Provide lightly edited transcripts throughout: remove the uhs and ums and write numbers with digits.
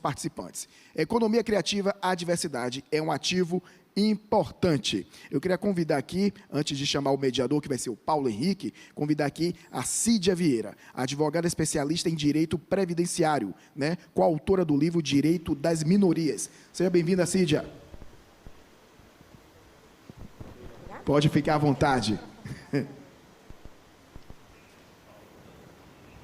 participantes. Economia criativa, a diversidade é um ativo importante. Eu queria convidar aqui, antes de chamar o mediador, que vai ser o Paulo Henrique, convidar aqui a Cídia Vieira, advogada especialista em direito previdenciário, né, coautora do livro Direito das Minorias. Seja bem-vinda, Cídia. Pode ficar à vontade.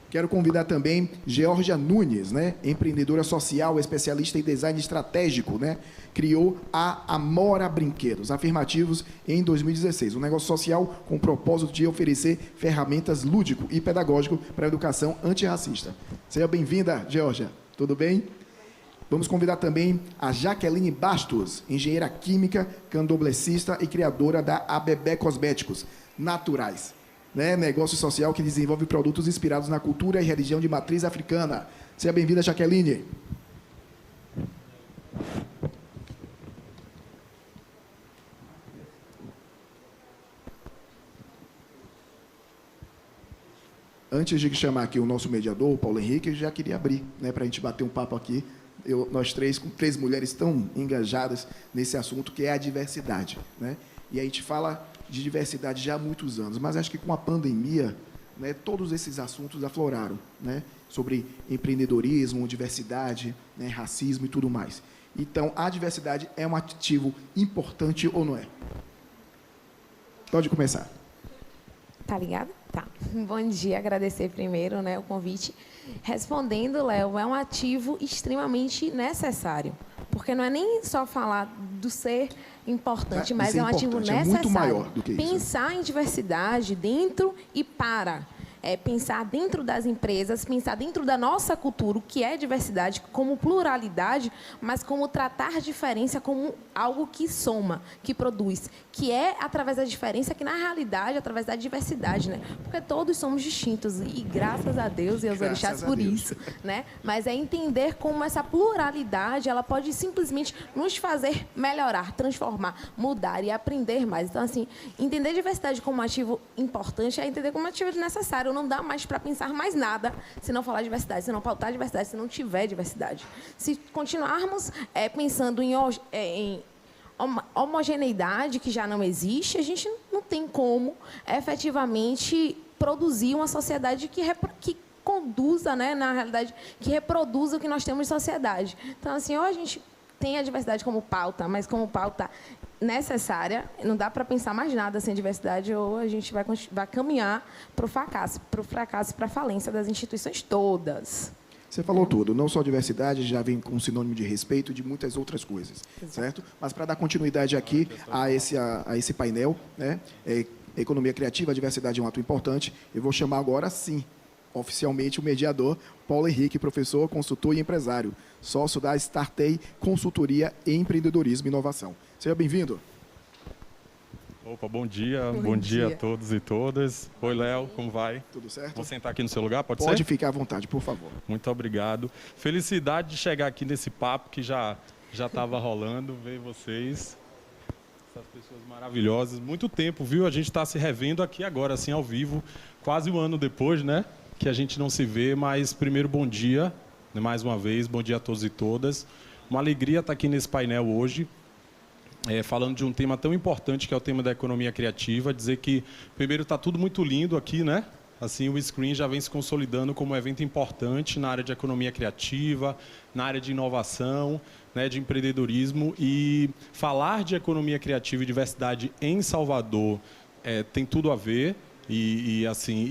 Quero convidar também Georgia Nunes, né? Empreendedora social, especialista em design estratégico, né? Criou a Amora Brinquedos, afirmativos, em 2016. Um negócio social com o propósito de oferecer ferramentas lúdico e pedagógico para a educação antirracista. Seja bem-vinda, Georgia. Tudo bem? Vamos convidar também a Jaqueline Bastos, engenheira química, candomblessista e criadora da ABB Cosméticos Naturais. Né, negócio social que desenvolve produtos inspirados na cultura e religião de matriz africana. Seja bem-vinda, Jaqueline. Antes de chamar aqui o nosso mediador, o Paulo Henrique, eu já queria abrir, né, para a gente bater um papo aqui. Nós três, com três mulheres tão engajadas nesse assunto, que é a diversidade. Né? E a gente fala de diversidade já há muitos anos, mas acho que com a pandemia, né, todos esses assuntos afloraram, né, sobre empreendedorismo, diversidade, né, racismo e tudo mais. Então, a diversidade é um ativo importante ou não é? Pode começar. Tá ligado? Tá. Bom dia, agradecer primeiro, né, o convite. Respondendo, Léo, é um ativo extremamente necessário, porque não é nem só falar do ser importante, mas é um ativo necessário. É muito maior do que isso. Pensar em diversidade dentro e para. Pensar dentro das empresas, pensar dentro da nossa cultura, o que é diversidade, como pluralidade, mas como tratar diferença como algo que soma, que produz, que é através da diferença, que na realidade, através da diversidade, né? Porque todos somos distintos e graças a Deus e aos orixás por isso, né? Mas é entender como essa pluralidade, ela pode simplesmente nos fazer melhorar, transformar, mudar e aprender mais. Então, assim, entender a diversidade como um ativo importante é entender como um ativo necessário. Não dá mais para pensar mais nada se não falar diversidade, se não pautar diversidade, se não tiver diversidade. Se continuarmos pensando em homogeneidade, que já não existe, a gente não tem como efetivamente produzir uma sociedade que conduza, né, na realidade, que reproduza o que nós temos em sociedade. Então, assim, ou a gente tem a diversidade como pauta, mas como pauta necessária, não dá para pensar mais nada sem diversidade, ou a gente vai caminhar para o fracasso, para a falência das instituições todas. Você falou tudo, não só diversidade, já vem com sinônimo de respeito e de muitas outras coisas, certo? Mas para dar continuidade aqui a esse painel, né, economia criativa, a diversidade é um ato importante, eu vou chamar agora, sim, oficialmente o mediador, Paulo Henrique, professor, consultor e empresário, sócio da Startei Consultoria em Empreendedorismo e Inovação. Seja bem-vindo. Opa, bom dia. Bom dia a todos e todas. Oi, Léo, como vai? Tudo certo? Vou sentar aqui no seu lugar, pode ser? Pode ficar à vontade, por favor. Muito obrigado. Felicidade de chegar aqui nesse papo que já estava rolando, ver vocês, essas pessoas maravilhosas. Muito tempo, viu? A gente está se revendo aqui agora, assim, ao vivo, quase um ano depois, né? Que a gente não se vê, mas primeiro, bom dia, né? Mais uma vez, bom dia a todos e todas. Uma alegria estar aqui nesse painel hoje, falando de um tema tão importante que é o tema da economia criativa. Dizer que, primeiro, está tudo muito lindo aqui, né? Assim, o Screen já vem se consolidando como um evento importante na área de economia criativa, na área de inovação, né, de empreendedorismo. E falar de economia criativa e diversidade em Salvador tem tudo a ver. E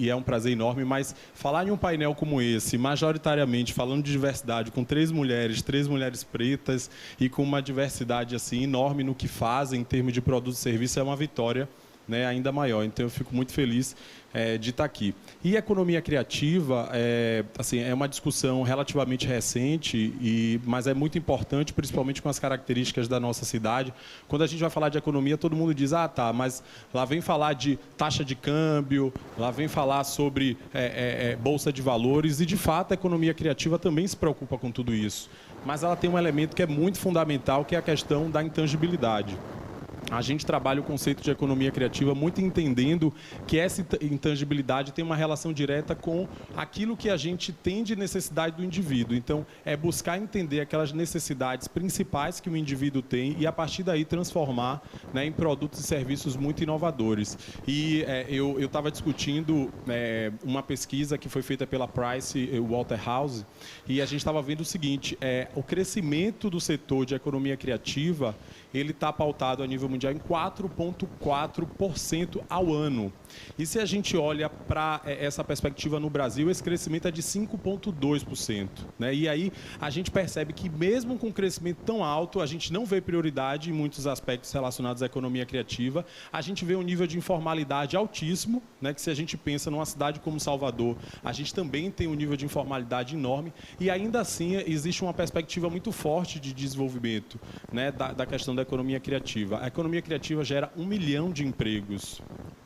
é um prazer enorme, mas falar em um painel como esse, majoritariamente falando de diversidade, com três mulheres pretas e com uma diversidade assim enorme no que fazem em termos de produtos e serviços, é uma vitória, né, ainda maior. Então eu fico muito feliz de estar aqui. E economia criativa é uma discussão relativamente recente, mas é muito importante, principalmente com as características da nossa cidade. Quando a gente vai falar de economia, todo mundo diz, tá, mas lá vem falar de taxa de câmbio, lá vem falar sobre bolsa de valores, e de fato a economia criativa também se preocupa com tudo isso. Mas ela tem um elemento que é muito fundamental, que é a questão da intangibilidade. a gente trabalha o conceito de economia criativa muito entendendo que essa intangibilidade tem uma relação direta com aquilo que a gente tem de necessidade do indivíduo. Então, é buscar entender aquelas necessidades principais que o indivíduo tem e, a partir daí, transformar, né, em produtos e serviços muito inovadores. E eu estava discutindo uma pesquisa que foi feita pela Price Waterhouse e a gente estava vendo o seguinte, o crescimento do setor de economia criativa, ele está pautado a nível mundial em 4,4% ao ano. E se a gente olha para essa perspectiva no Brasil, esse crescimento é de 5,2%. Né? E aí a gente percebe que mesmo com um crescimento tão alto, a gente não vê prioridade em muitos aspectos relacionados à economia criativa. A gente vê um nível de informalidade altíssimo, né? Que se a gente pensa numa cidade como Salvador, a gente também tem um nível de informalidade enorme. E ainda assim existe uma perspectiva muito forte de desenvolvimento, né? da questão da economia criativa. A economia criativa gera 1 milhão de empregos.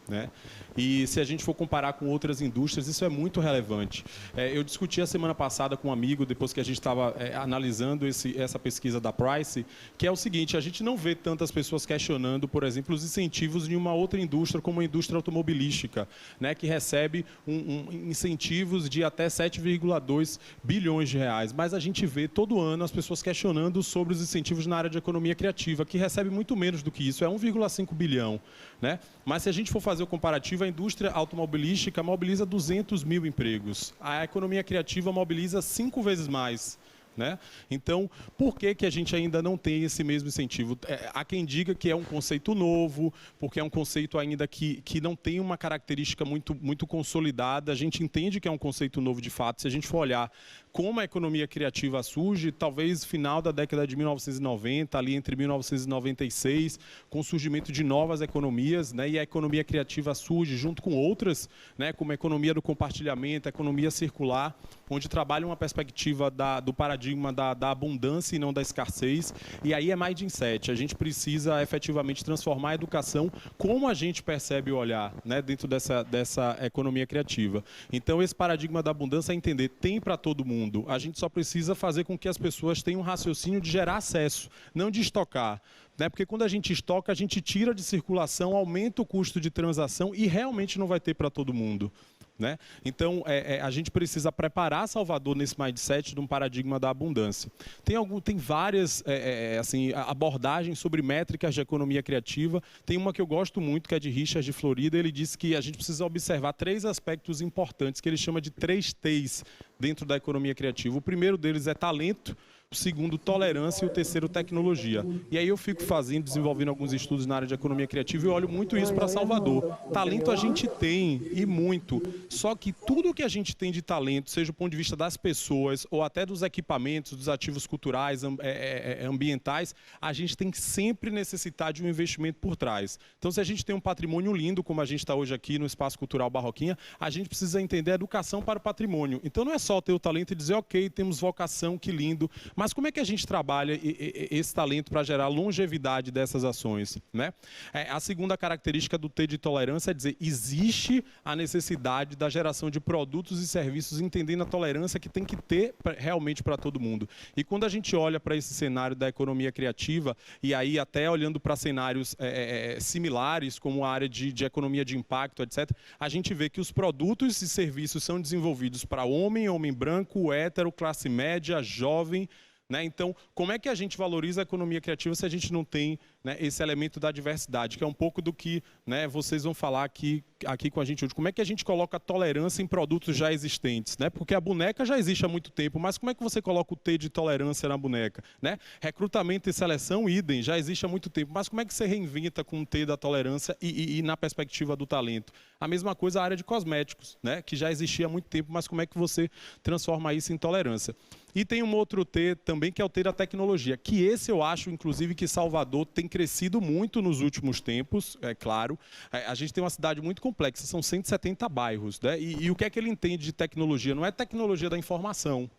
Né? E se a gente for comparar com outras indústrias, isso é muito relevante. Eu discuti a semana passada com um amigo, depois que a gente estava analisando essa pesquisa da Price, que é o seguinte, a gente não vê tantas pessoas questionando, por exemplo, os incentivos de uma outra indústria, como a indústria automobilística, né, que recebe incentivos de até 7,2 bilhões de reais. Mas a gente vê todo ano as pessoas questionando sobre os incentivos na área de economia criativa, que recebe muito menos do que isso, é 1,5 bilhão. Né? Mas se a gente for fazer o comparativo, a indústria automobilística mobiliza 200 mil empregos. A economia criativa mobiliza 5 vezes mais. Né? Então, por que a gente ainda não tem esse mesmo incentivo? Há quem diga que é um conceito novo, porque é um conceito ainda que não tem uma característica muito consolidada. A gente entende que é um conceito novo de fato. Se a gente for olhar como a economia criativa surge, talvez final da década de 1990, ali entre 1996, com o surgimento de novas economias, né? E a economia criativa surge junto com outras, né? Como a economia do compartilhamento, a economia circular, onde trabalha uma perspectiva do paradigma da abundância e não da escassez. E aí é mindset. A gente precisa efetivamente transformar a educação como a gente percebe o olhar, né? Dentro dessa economia criativa. Então, esse paradigma da abundância é entender, tem para todo mundo. A gente só precisa fazer com que as pessoas tenham um raciocínio de gerar acesso, não de estocar. Né? Porque quando a gente estoca, a gente tira de circulação, aumenta o custo de transação e realmente não vai ter para todo mundo. Né? Então, a gente precisa preparar Salvador nesse mindset de um paradigma da abundância. Tem várias assim, abordagens sobre métricas de economia criativa. Tem uma que eu gosto muito, que é de Richard de Florida. Ele diz que a gente precisa observar 3 aspectos importantes, que ele chama de 3 T's dentro da economia criativa. O primeiro deles é talento, o segundo, tolerância, e o terceiro, tecnologia. E aí eu fico desenvolvendo alguns estudos na área de economia criativa e olho muito isso para Salvador. Talento a gente tem, e muito. Só que tudo que a gente tem de talento, seja do ponto de vista das pessoas ou até dos equipamentos, dos ativos culturais, ambientais, a gente tem que sempre necessitar de um investimento por trás. Então, se a gente tem um patrimônio lindo, como a gente está hoje aqui no Espaço Cultural Barroquinha, a gente precisa entender a educação para o patrimônio. Então, não é só ter o talento e dizer, ok, temos vocação, que lindo, mas como é que a gente trabalha esse talento para gerar longevidade dessas ações? Né? A segunda característica do T de tolerância é dizer, existe a necessidade da geração de produtos e serviços, entendendo a tolerância que tem que ter realmente para todo mundo. E quando a gente olha para esse cenário da economia criativa, e aí até olhando para cenários similares, como a área de economia de impacto, etc., a gente vê que os produtos e serviços são desenvolvidos para homem branco, hétero, classe média, jovem. Né? Então, como é que a gente valoriza a economia criativa se a gente não tem, né, esse elemento da diversidade, que é um pouco do que, né, vocês vão falar aqui com a gente hoje. Como é que a gente coloca a tolerância em produtos já existentes? Né? Porque a boneca já existe há muito tempo, mas como é que você coloca o T de tolerância na boneca? Né? Recrutamento e seleção, idem, já existe há muito tempo, mas como é que você reinventa com o T da tolerância e na perspectiva do talento? A mesma coisa a área de cosméticos, né, que já existia há muito tempo, mas como é que você transforma isso em tolerância? E tem um outro T também, que é o T da tecnologia, que esse eu acho, inclusive, que Salvador tem crescido muito nos últimos tempos, é claro. A gente tem uma cidade muito complexa, são 170 bairros. Né? E o que é que ele entende de tecnologia? Não é tecnologia da informação.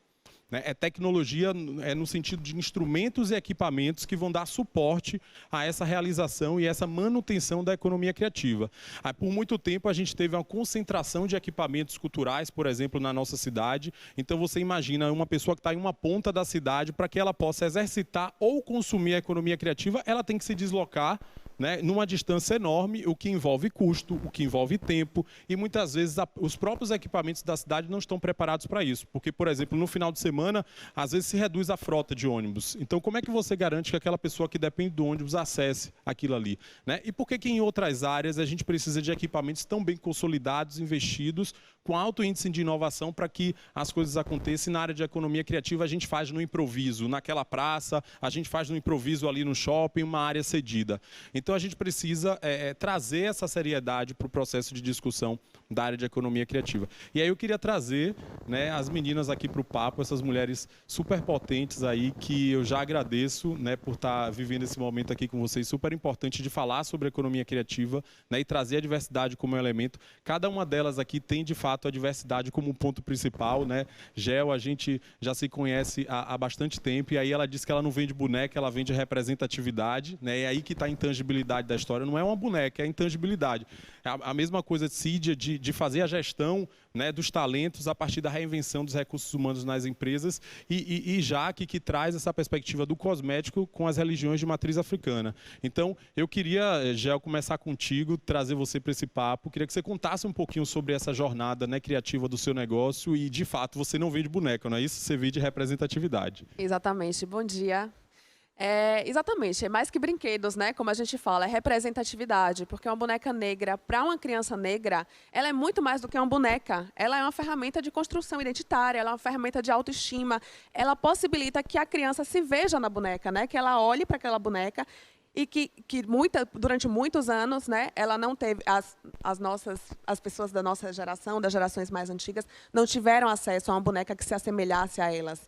Né? É tecnologia no sentido de instrumentos e equipamentos que vão dar suporte a essa realização e essa manutenção da economia criativa. Por muito tempo a gente teve uma concentração de equipamentos culturais, por exemplo, na nossa cidade. Então você imagina uma pessoa que está em uma ponta da cidade, para que ela possa exercitar ou consumir a economia criativa, ela tem que se deslocar né, numa distância enorme, o que envolve custo, o que envolve tempo, e muitas vezes os próprios equipamentos da cidade não estão preparados para isso. Porque, por exemplo, no final de semana, às vezes se reduz a frota de ônibus. Então, como é que você garante que aquela pessoa que depende do ônibus acesse aquilo ali, né? E por que em outras áreas a gente precisa de equipamentos tão bem consolidados, investidos, com alto índice de inovação para que as coisas aconteçam? Na área de economia criativa, a gente faz no improviso, naquela praça, a gente faz no improviso ali no shopping, uma área cedida. Então, a gente precisa trazer essa seriedade para o processo de discussão da área de economia criativa. E aí eu queria trazer, né, as meninas aqui para o papo, essas mulheres super potentes aí, que eu já agradeço, né, por estar vivendo esse momento aqui com vocês, super importante de falar sobre economia criativa, né, e trazer a diversidade como elemento. Cada uma delas aqui tem, de fato, a diversidade como um ponto principal, né? Gel, a gente já se conhece há bastante tempo, e aí ela disse que ela não vende boneca, ela vende representatividade, né? É aí que está a intangibilidade da história. Não é uma boneca, é a intangibilidade. A mesma coisa de Cídia, de fazer a gestão, né, dos talentos a partir da reinvenção dos recursos humanos nas empresas, e Jaque, que traz essa perspectiva do cosmético com as religiões de matriz africana. Então, eu queria, Gel, começar contigo, trazer você para esse papo. Queria que você contasse um pouquinho sobre essa jornada, né, criativa do seu negócio, e, de fato, você não vende boneca, não é isso? Você vende representatividade. Exatamente. Bom dia. Exatamente, é mais que brinquedos, né? Como a gente fala, é representatividade, porque uma boneca negra, para uma criança negra, ela é muito mais do que uma boneca. Ela é uma ferramenta de construção identitária, ela é uma ferramenta de autoestima, ela possibilita que a criança se veja na boneca, né? Que ela olhe para aquela boneca e que durante muitos anos, né, ela não teve, as pessoas da nossa geração, das gerações mais antigas, não tiveram acesso a uma boneca que se assemelhasse a elas.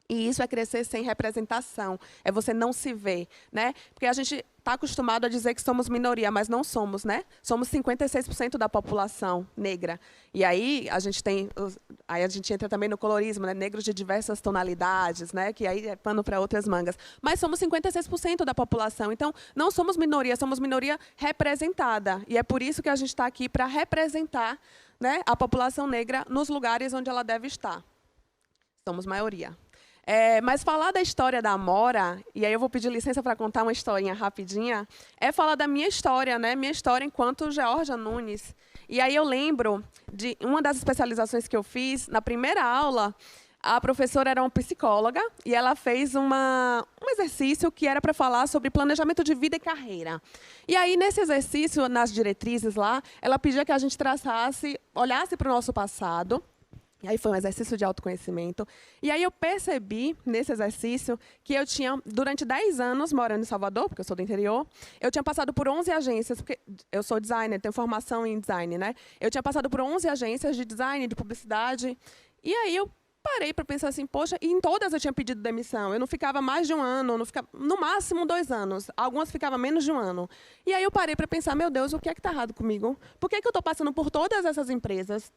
E isso é crescer sem representação, é você não se ver, né? Porque a gente está acostumado a dizer que somos minoria, mas não somos, né? Somos 56% da população negra. E aí a gente entra também no colorismo, né? Negros de diversas tonalidades, né? Que aí é pano para outras mangas. Mas somos 56% da população, então não somos minoria representada. E é por isso que a gente está aqui para representar, né, a população negra nos lugares onde ela deve estar. Somos maioria. Mas falar da história da Amora, e aí eu vou pedir licença para contar uma historinha rapidinha, é falar da minha história, né? Minha história enquanto Georgia Nunes. E aí eu lembro de uma das especializações que eu fiz, na primeira aula, a professora era uma psicóloga e ela fez um exercício que era para falar sobre planejamento de vida e carreira. E aí, nesse exercício, nas diretrizes lá, ela pedia que a gente olhasse para o nosso passado. E aí foi um exercício de autoconhecimento. E aí eu percebi, nesse exercício, que eu tinha, durante 10 anos, morando em Salvador, porque eu sou do interior, eu tinha passado por 11 agências, porque eu sou designer, tenho formação em design, né? Eu tinha passado por 11 agências de design, de publicidade. E aí eu parei para pensar assim, poxa, e em todas eu tinha pedido demissão. Eu não ficava mais de um ano, não ficava, no máximo 2 anos. Algumas ficavam menos de um ano. E aí eu parei para pensar, meu Deus, o que é que está errado comigo? Por que eu estou passando por todas essas empresas?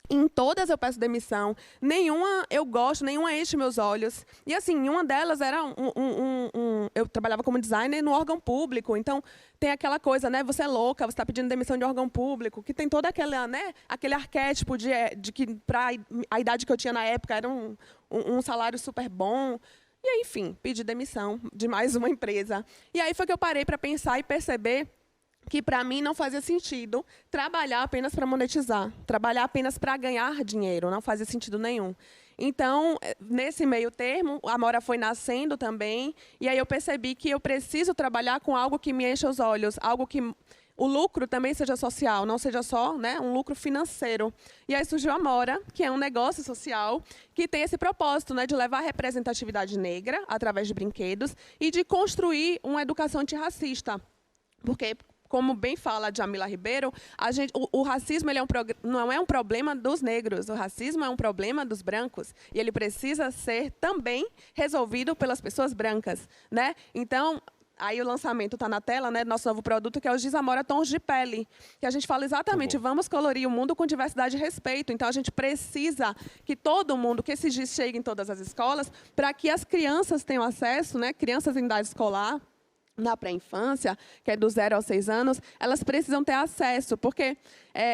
Em todas eu peço demissão, nenhuma eu gosto, nenhuma enche meus olhos. E assim, uma delas era eu trabalhava como designer no órgão público, então tem aquela coisa, né? Você é louca, você está pedindo demissão de órgão público, que tem toda aquela, né? Aquele arquétipo de que para a idade que eu tinha na época era um salário super bom. E aí, enfim, pedi demissão de mais uma empresa. E aí foi que eu parei para pensar e perceber que para mim não fazia sentido trabalhar apenas para monetizar, trabalhar apenas para ganhar dinheiro, não fazia sentido nenhum. Então, nesse meio termo, a Amora foi nascendo também, e aí eu percebi que eu preciso trabalhar com algo que me encha os olhos, algo que o lucro também seja social, não seja só, né, um lucro financeiro. E aí surgiu a Amora, que é um negócio social que tem esse propósito, né, de levar a representatividade negra através de brinquedos e de construir uma educação antirracista. Porque, como bem fala a Jamila Ribeiro, o racismo não é um problema dos negros, o racismo é um problema dos brancos. E ele precisa ser também resolvido pelas pessoas brancas, né? Então, aí o lançamento está na tela, né, do nosso novo produto, que é o Giz Amora Tons de Pele. Que a gente fala exatamente, vamos colorir o mundo com diversidade e respeito. Então, a gente precisa que todo mundo, que esse giz chegue em todas as escolas, para que as crianças tenham acesso, né, crianças em idade escolar, na pré-infância, que é do 0 aos 6 anos, elas precisam ter acesso, porque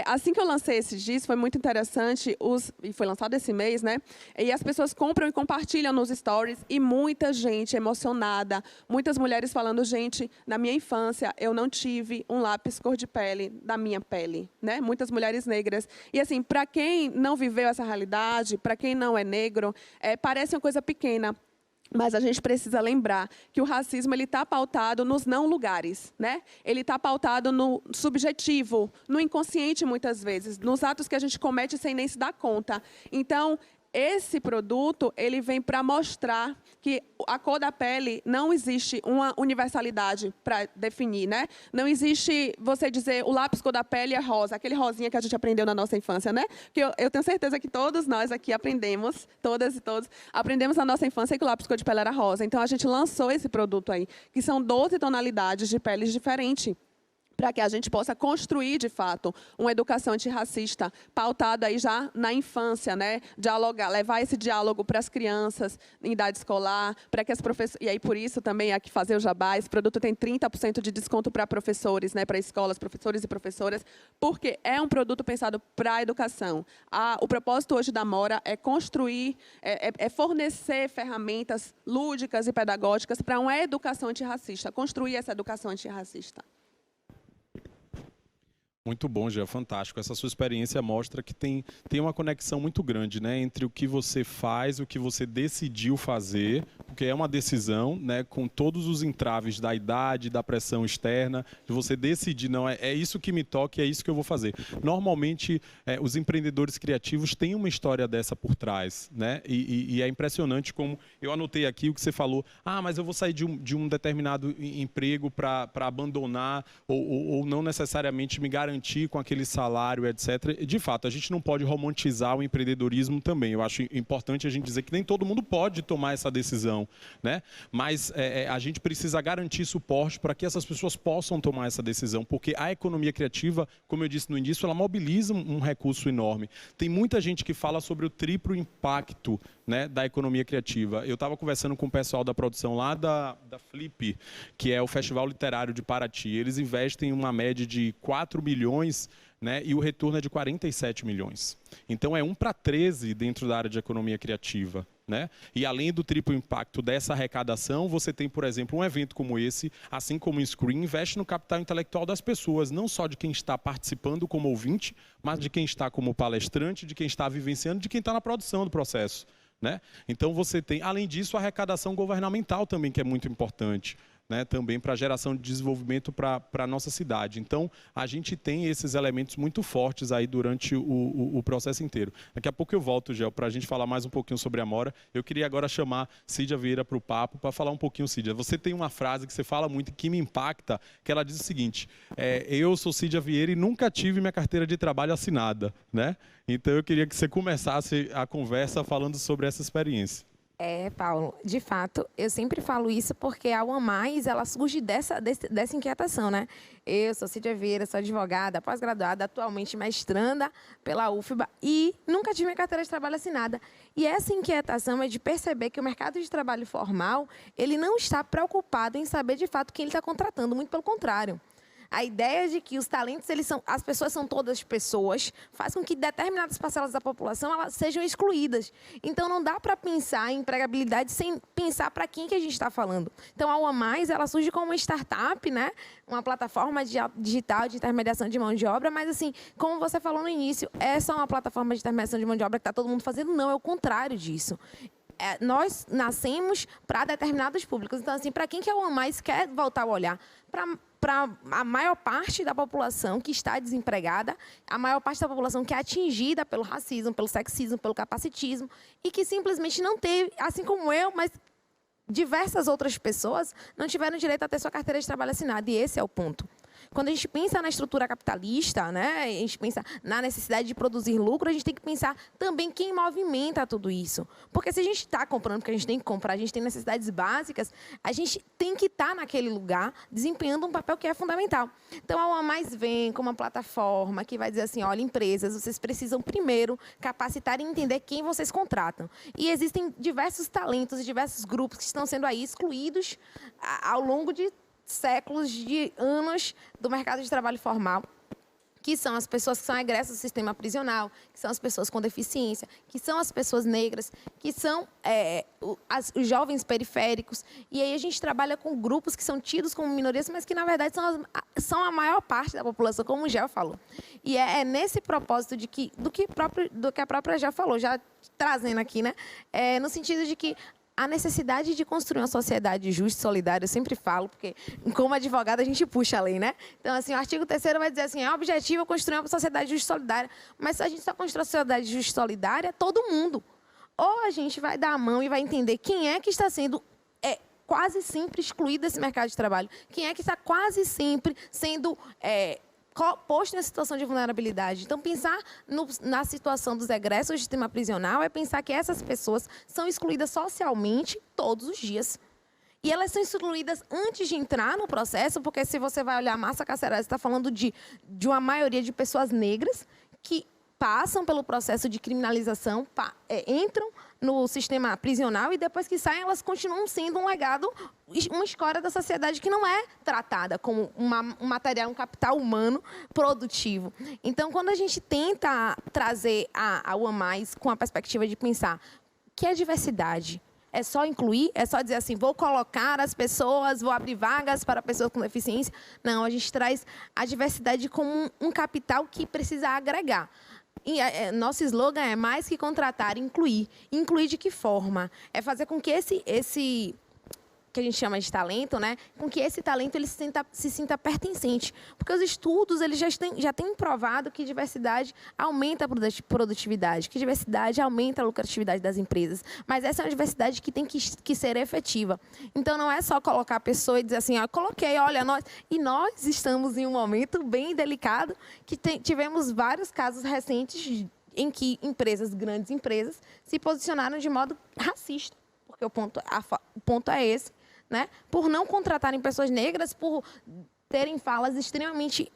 assim que eu lancei esses dias, foi muito interessante, e foi lançado esse mês, né? E as pessoas compram e compartilham nos stories, e muita gente emocionada, muitas mulheres falando, gente, na minha infância, eu não tive um lápis cor de pele da minha pele, né? Muitas mulheres negras. E assim, para quem não viveu essa realidade, para quem não é negro, parece uma coisa pequena. Mas a gente precisa lembrar que o racismo está pautado nos não lugares, né? Ele está pautado no subjetivo, no inconsciente, muitas vezes, nos atos que a gente comete sem nem se dar conta. Então, esse produto, ele vem para mostrar que a cor da pele não existe uma universalidade para definir, né? Não existe você dizer o lápis cor da pele é rosa, aquele rosinha que a gente aprendeu na nossa infância, né? Porque eu tenho certeza que todos nós aqui aprendemos, todas e todos, aprendemos na nossa infância que o lápis cor de pele era rosa. Então, a gente lançou esse produto aí, que são 12 tonalidades de peles diferentes, para que a gente possa construir, de fato, uma educação antirracista pautada aí já na infância, né? Dialogar, levar esse diálogo para as crianças em idade escolar, para que as professoras... E aí, por isso, também, aqui fazer o jabá, esse produto tem 30% de desconto para professores, né? Para escolas, professores e professoras, porque é um produto pensado para a educação. O propósito hoje da Amora é construir, fornecer ferramentas lúdicas e pedagógicas para uma educação antirracista, construir essa educação antirracista. Muito bom, Gia, fantástico. Essa sua experiência mostra que tem uma conexão muito grande, né, entre o que você faz, o que você decidiu fazer, porque é uma decisão, né, com todos os entraves da idade, da pressão externa, de você decidir, não, é isso que me toca, é isso que eu vou fazer. Normalmente, os empreendedores criativos têm uma história dessa por trás, né, e é impressionante como, eu anotei aqui o que você falou, mas eu vou sair de um determinado emprego para abandonar, ou não necessariamente me garantir com aquele salário, etc. De fato, a gente não pode romantizar o empreendedorismo também. Eu acho importante a gente dizer que nem todo mundo pode tomar essa decisão, né? Mas a gente precisa garantir suporte para que essas pessoas possam tomar essa decisão, porque a economia criativa, como eu disse no início, ela mobiliza um recurso enorme. Tem muita gente que fala sobre o triplo impacto, né, da economia criativa. Eu estava conversando com o pessoal da produção lá da Flip, que é o Festival Literário de Paraty. Eles investem uma média de 4 milhões, né, e o retorno é de 47 milhões. Então, é 1 para 13 dentro da área de economia criativa, né? E além do triplo impacto dessa arrecadação, você tem, por exemplo, um evento como esse, assim como o Screen, investe no capital intelectual das pessoas, não só de quem está participando como ouvinte, mas de quem está como palestrante, de quem está vivenciando, de quem está na produção do processo, né? Então, você tem, além disso, a arrecadação governamental também, que é muito importante, né, também para a geração de desenvolvimento para a nossa cidade. Então, a gente tem esses elementos muito fortes aí durante o processo inteiro. Daqui a pouco eu volto, Gel, para a gente falar mais um pouquinho sobre a Amora. Eu queria agora chamar Cídia Vieira para o papo, para falar um pouquinho, Cídia. Você tem uma frase que você fala muito e que me impacta, que ela diz o seguinte, eu sou Cídia Vieira e nunca tive minha carteira de trabalho assinada, né? Então, eu queria que você começasse a conversa falando sobre essa experiência. Paulo, de fato, eu sempre falo isso porque a One Mais, ela surge dessa inquietação, né? Eu sou Cídia Vieira, sou advogada, pós-graduada, atualmente mestranda pela UFBA e nunca tive minha carteira de trabalho assinada. E essa inquietação é de perceber que o mercado de trabalho formal, ele não está preocupado em saber de fato quem ele está contratando, muito pelo contrário. A ideia de que os talentos, as pessoas são todas pessoas, faz com que determinadas parcelas da população elas sejam excluídas. Então, não dá para pensar em empregabilidade sem pensar para quem que a gente está falando. Então, a One Mais, ela surge como uma startup, né? Uma plataforma digital de intermediação de mão de obra, mas, assim, como você falou no início, é só uma plataforma de intermediação de mão de obra que está todo mundo fazendo? Não, é o contrário disso. Nós nascemos para determinados públicos. Então, assim, para quem que a One Mais quer voltar a olhar? Para a maior parte da população que está desempregada, a maior parte da população que é atingida pelo racismo, pelo sexismo, pelo capacitismo, e que simplesmente não teve, assim como eu, mas diversas outras pessoas, não tiveram direito a ter sua carteira de trabalho assinada. E esse é o ponto. Quando a gente pensa na estrutura capitalista, né, a gente pensa na necessidade de produzir lucro, a gente tem que pensar também quem movimenta tudo isso. Porque se a gente está comprando, porque a gente tem que comprar, a gente tem necessidades básicas, a gente tem que estar naquele lugar desempenhando um papel que é fundamental. Então, a One Mais vem como uma plataforma que vai dizer assim, olha, empresas, vocês precisam primeiro capacitar e entender quem vocês contratam. E existem diversos talentos e diversos grupos que estão sendo aí excluídos ao longo de séculos de anos do mercado de trabalho formal, que são as pessoas que são egressas do sistema prisional, que são as pessoas com deficiência, que são as pessoas negras, que são os jovens periféricos. E aí a gente trabalha com grupos que são tidos como minorias, mas que, na verdade, são a maior parte da população, como o Gel falou. E é nesse propósito do que a própria Gel falou, já trazendo aqui, né? No sentido de que a necessidade de construir uma sociedade justa e solidária, eu sempre falo, porque como advogada a gente puxa a lei, né? Então, assim, o artigo 3º vai dizer assim, é objetivo construir uma sociedade justa e solidária, mas se a gente só constrói uma sociedade justa e solidária, todo mundo. Ou a gente vai dar a mão e vai entender quem é que está sendo quase sempre excluído desse mercado de trabalho, quem é que está quase sempre sendo posto nessa situação de vulnerabilidade. Então, pensar na situação dos egressos do sistema prisional é pensar que essas pessoas são excluídas socialmente todos os dias. E elas são excluídas antes de entrar no processo, porque se você vai olhar a massa carcerária, você está falando de uma maioria de pessoas negras que passam pelo processo de criminalização, entram no sistema prisional e depois que saem, elas continuam sendo um legado, uma escória da sociedade que não é tratada como um material, um capital humano produtivo. Então, quando a gente tenta trazer a UAMAIS com a perspectiva de pensar que é diversidade, é só incluir, é só dizer assim, vou colocar as pessoas, vou abrir vagas para pessoas com deficiência. Não, a gente traz a diversidade como um capital que precisa agregar. E nosso slogan é mais que contratar, incluir. Incluir de que forma? É fazer com que esse que a gente chama de talento, né? Com que esse talento ele se sinta pertencente. Porque os estudos eles já têm provado que diversidade aumenta a produtividade, que diversidade aumenta a lucratividade das empresas. Mas essa é uma diversidade que tem que ser efetiva. Então, não é só colocar a pessoa e dizer assim, coloquei, olha, nós estamos em um momento bem delicado, que tivemos vários casos recentes em que grandes empresas, se posicionaram de modo racista. Porque o ponto é esse. Né? Por não contratarem pessoas negras, por terem falas extremamente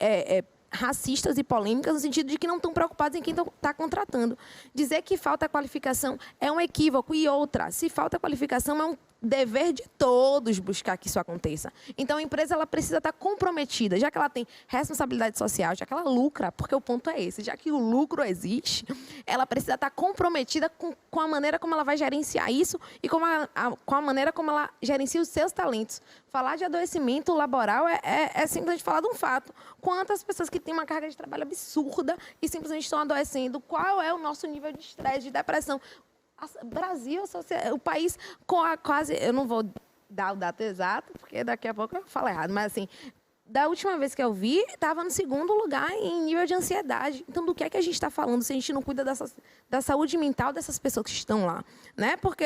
racistas e polêmicas, no sentido de que não estão preocupados em quem está contratando. Dizer que falta qualificação é um equívoco. E outra, se falta qualificação, é um dever de todos buscar que isso aconteça. Então, a empresa ela precisa estar comprometida, já que ela tem responsabilidade social, já que ela lucra, porque o ponto é esse, já que o lucro existe, ela precisa estar comprometida com a maneira como ela vai gerenciar isso e com a maneira como ela gerencia os seus talentos. Falar de adoecimento laboral é simplesmente falar de um fato. Quantas pessoas que têm uma carga de trabalho absurda e simplesmente estão adoecendo? Qual é o nosso nível de estresse, de depressão? Brasil, o país com quase... Eu não vou dar o dado exato, porque daqui a pouco eu falo errado, mas assim, da última vez que eu vi, estava no 2º lugar em nível de ansiedade. Então, do que é que a gente está falando se a gente não cuida da saúde mental dessas pessoas que estão lá? Né? Porque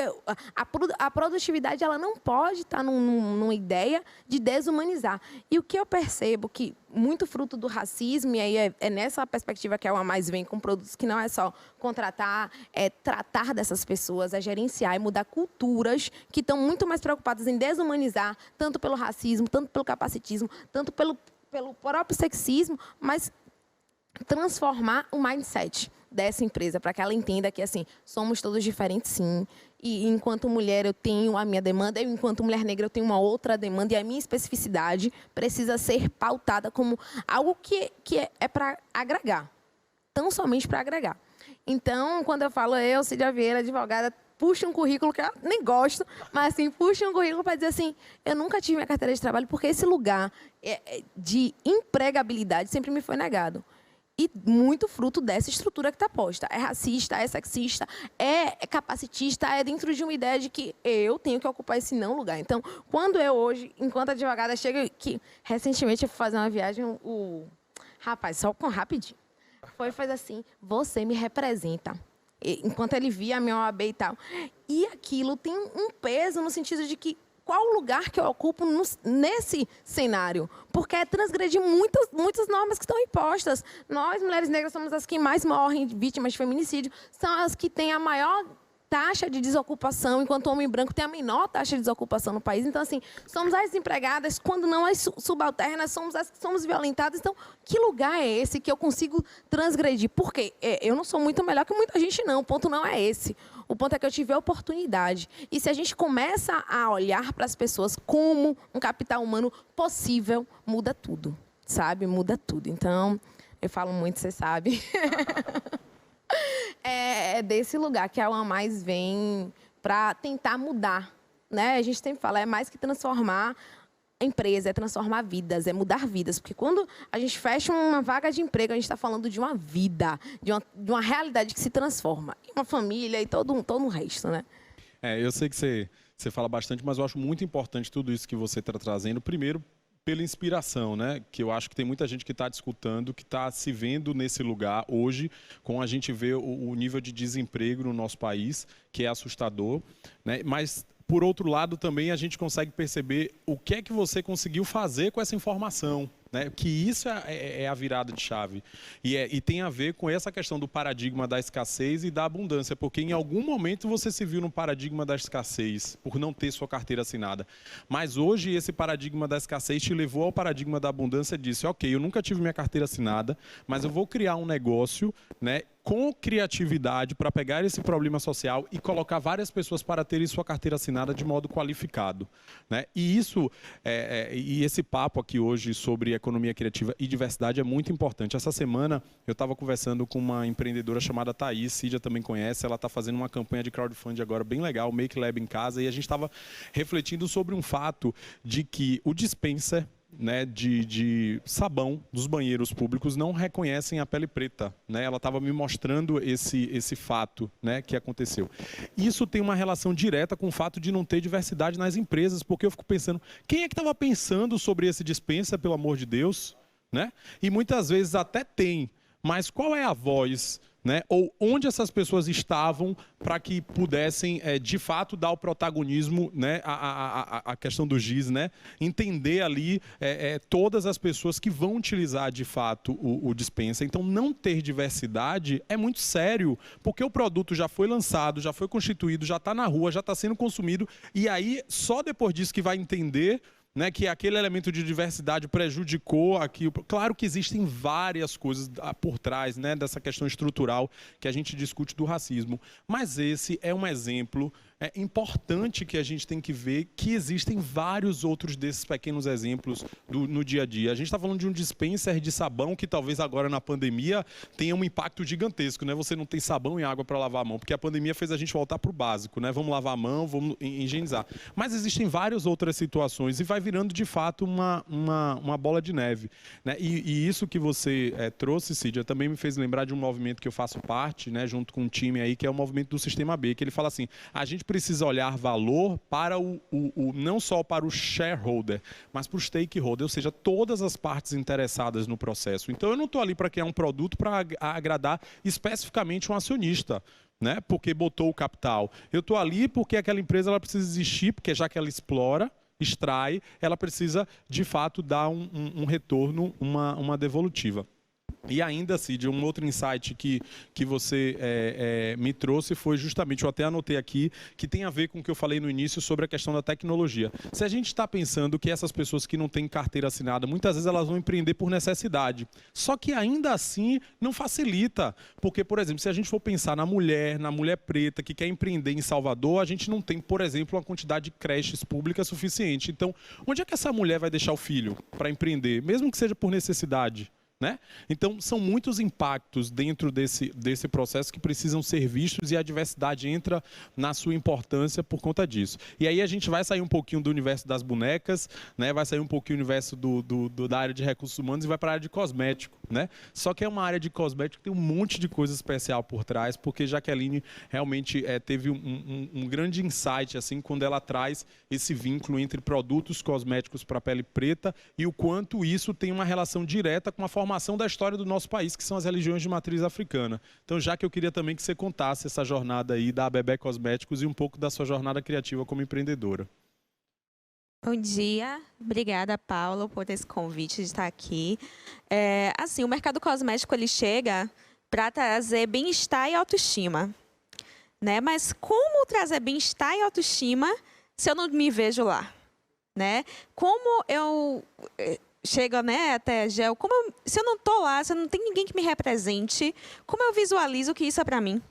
a produtividade ela não pode estar numa ideia de desumanizar. E o que eu percebo que muito fruto do racismo, e aí é nessa perspectiva que a UAMAIS vem com produtos que não é só contratar, é tratar dessas pessoas, é gerenciar e mudar culturas que estão muito mais preocupadas em desumanizar, tanto pelo racismo, tanto pelo capacitismo, tanto pelo próprio sexismo, mas transformar o mindset dessa empresa para que ela entenda que assim somos todos diferentes, sim. E enquanto mulher eu tenho a minha demanda, enquanto mulher negra eu tenho uma outra demanda, e a minha especificidade precisa ser pautada como algo que é para agregar, tão somente para agregar. Então, quando eu falo Cília Vieira, advogada, puxa um currículo que eu nem gosto, mas assim, puxa um currículo para dizer assim, eu nunca tive minha carteira de trabalho porque esse lugar de empregabilidade sempre me foi negado. E muito fruto dessa estrutura que está posta. É racista, é sexista, é capacitista, é dentro de uma ideia de que eu tenho que ocupar esse não lugar. Então, quando eu hoje, enquanto advogada, chego que recentemente eu fui fazer uma viagem, rapaz, só com rapidinho, faz assim, você me representa. Enquanto ele via a minha OAB e tal. E aquilo tem um peso no sentido de que qual o lugar que eu ocupo nesse cenário? Porque é transgredir muitas normas que estão impostas. Nós, mulheres negras, somos as que mais morrem vítimas de feminicídio, são as que têm a maior taxa de desocupação, enquanto o homem branco tem a menor taxa de desocupação no país. Então, assim, somos as desempregadas, quando não as subalternas, somos as que somos violentadas. Então, que lugar é esse que eu consigo transgredir? Por quê? Eu não sou muito melhor que muita gente, não. O ponto não é esse. O ponto é que eu tive a oportunidade. E se a gente começa a olhar para as pessoas como um capital humano possível, muda tudo, sabe? Muda tudo. Então, eu falo muito, você sabe. É desse lugar que a UAMais vem para tentar mudar, né? A gente sempre fala, é mais que transformar a empresa, é transformar vidas, é mudar vidas. Porque quando a gente fecha uma vaga de emprego, a gente está falando de uma vida, de uma realidade que se transforma. E uma família e todo um resto, né? Eu sei que você fala bastante, mas eu acho muito importante tudo isso que você está trazendo. Primeiro, pela inspiração, né? Que eu acho que tem muita gente que está discutindo, que está se vendo nesse lugar hoje, com a gente vê o nível de desemprego no nosso país, que é assustador, né? Mas, por outro lado, também a gente consegue perceber o que é que você conseguiu fazer com essa informação, né? Que isso é a virada de chave. E tem a ver com essa questão do paradigma da escassez e da abundância, porque em algum momento você se viu no paradigma da escassez, por não ter sua carteira assinada. Mas hoje esse paradigma da escassez te levou ao paradigma da abundância e disse, ok, eu nunca tive minha carteira assinada, mas eu vou criar um negócio, né, com criatividade para pegar esse problema social e colocar várias pessoas para terem sua carteira assinada de modo qualificado, né? E isso, e esse papo aqui hoje sobre economia criativa e diversidade é muito importante. Essa semana eu estava conversando com uma empreendedora chamada Thaís, Cídia também conhece, ela está fazendo uma campanha de crowdfunding agora bem legal, Make Lab em Casa, e a gente estava refletindo sobre um fato de que o dispenser, né, de sabão dos banheiros públicos não reconhecem a pele preta, né? Ela estava me mostrando esse fato, né, que aconteceu. Isso tem uma relação direta com o fato de não ter diversidade nas empresas, porque eu fico pensando, quem é que estava pensando sobre esse dispensa, pelo amor de Deus, né? E muitas vezes até tem, mas qual é a voz, né? Ou onde essas pessoas estavam para que pudessem, de fato, dar o protagonismo, né? A questão do GIS, né? Entender ali todas as pessoas que vão utilizar, de fato, o dispensa. Então, não ter diversidade é muito sério, porque o produto já foi lançado, já foi constituído, já está na rua, já está sendo consumido, e aí, só depois disso que vai entender, né, que aquele elemento de diversidade prejudicou aqui. Claro que existem várias coisas por trás, né, dessa questão estrutural que a gente discute do racismo, mas esse é um exemplo importante que a gente tem que ver que existem vários outros desses pequenos exemplos no dia a dia. A gente está falando de um dispenser de sabão que talvez agora na pandemia tenha um impacto gigantesco, né? Você não tem sabão e água para lavar a mão, porque a pandemia fez a gente voltar para o básico, né? Vamos lavar a mão, vamos higienizar. Mas existem várias outras situações e vai virando de fato uma bola de neve, né? E isso que você trouxe, Cídia, também me fez lembrar de um movimento que eu faço parte, né, junto com um time aí, que é o movimento do Sistema B, que ele fala assim, a gente precisa olhar valor para não só para o shareholder, mas para o stakeholder, ou seja, todas as partes interessadas no processo. Então, eu não estou ali para criar um produto para agradar especificamente um acionista, né, porque botou o capital. Eu estou ali porque aquela empresa ela precisa existir, porque já que ela explora, extrai, ela precisa, de fato, dar um retorno, uma devolutiva. E ainda, Cid, um outro insight que você me trouxe foi justamente, eu até anotei aqui, que tem a ver com o que eu falei no início sobre a questão da tecnologia. Se a gente está pensando que essas pessoas que não têm carteira assinada, muitas vezes elas vão empreender por necessidade. Só que ainda assim não facilita. Porque, por exemplo, se a gente for pensar na mulher preta que quer empreender em Salvador, a gente não tem, por exemplo, uma quantidade de creches públicas suficiente. Então, onde é que essa mulher vai deixar o filho para empreender, mesmo que seja por necessidade? Né? Então, são muitos impactos dentro desse processo que precisam ser vistos e a diversidade entra na sua importância por conta disso. E aí a gente vai sair um pouquinho do universo das bonecas, né? Vai sair um pouquinho do universo da área de recursos humanos e vai para a área de cosmético, né? Só que é uma área de cosmético que tem um monte de coisa especial por trás, porque Jaqueline realmente teve um grande insight assim, quando ela traz esse vínculo entre produtos cosméticos para a pele preta e o quanto isso tem uma relação direta com a formação da história do nosso país, que são as religiões de matriz africana. Então, já que eu queria também que você contasse essa jornada aí da Bebé Cosméticos e um pouco da sua jornada criativa como empreendedora. Bom dia, obrigada, Paulo, por esse convite de estar aqui. Assim, o mercado cosmético ele chega para trazer bem-estar e autoestima. né? Mas como trazer bem-estar e autoestima se eu não me vejo lá, né? Como eu chego, né, até Gel, se eu não estou lá, se eu não tem ninguém que me represente, como eu visualizo que isso é para mim,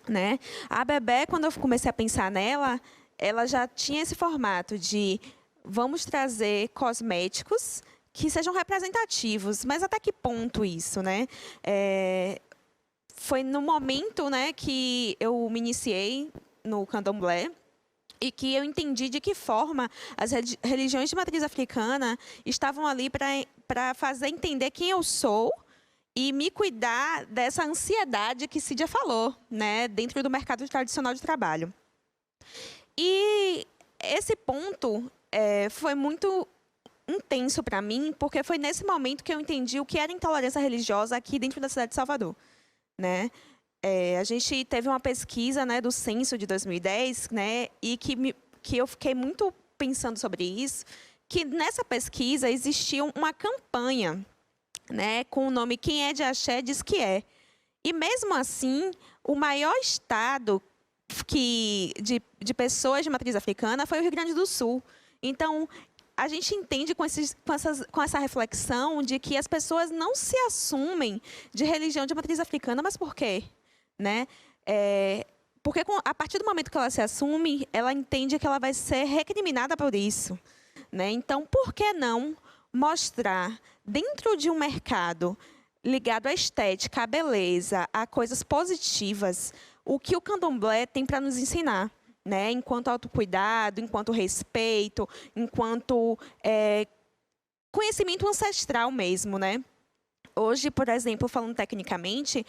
né? A Bebé, quando eu comecei a pensar nela, ela já tinha esse formato de vamos trazer cosméticos que sejam representativos, mas até que ponto isso, né? Foi no momento, né, que eu me iniciei no candomblé e que eu entendi de que forma as religiões de matriz africana estavam ali para fazer entender quem eu sou e me cuidar dessa ansiedade que Cídia falou, né, dentro do mercado tradicional de trabalho. E esse ponto foi muito intenso para mim, porque foi nesse momento que eu entendi o que era intolerância religiosa aqui dentro da cidade de Salvador, né? A gente teve uma pesquisa, né, do censo de 2010, né, e que eu fiquei muito pensando sobre isso, que nessa pesquisa existia uma campanha, né, com o nome Quem é de Axé diz que é. E mesmo assim, o maior estado de pessoas de matriz africana foi o Rio Grande do Sul. Então, a gente entende com essa reflexão de que as pessoas não se assumem de religião de matriz africana, mas por quê? Né? Porque a partir do momento que ela se assume, ela entende que ela vai ser recriminada por isso, né? Então, por que não mostrar dentro de um mercado ligado à estética, à beleza, a coisas positivas, o que o candomblé tem para nos ensinar, né? Enquanto autocuidado, enquanto respeito, enquanto conhecimento ancestral mesmo, né? Hoje, por exemplo, falando tecnicamente,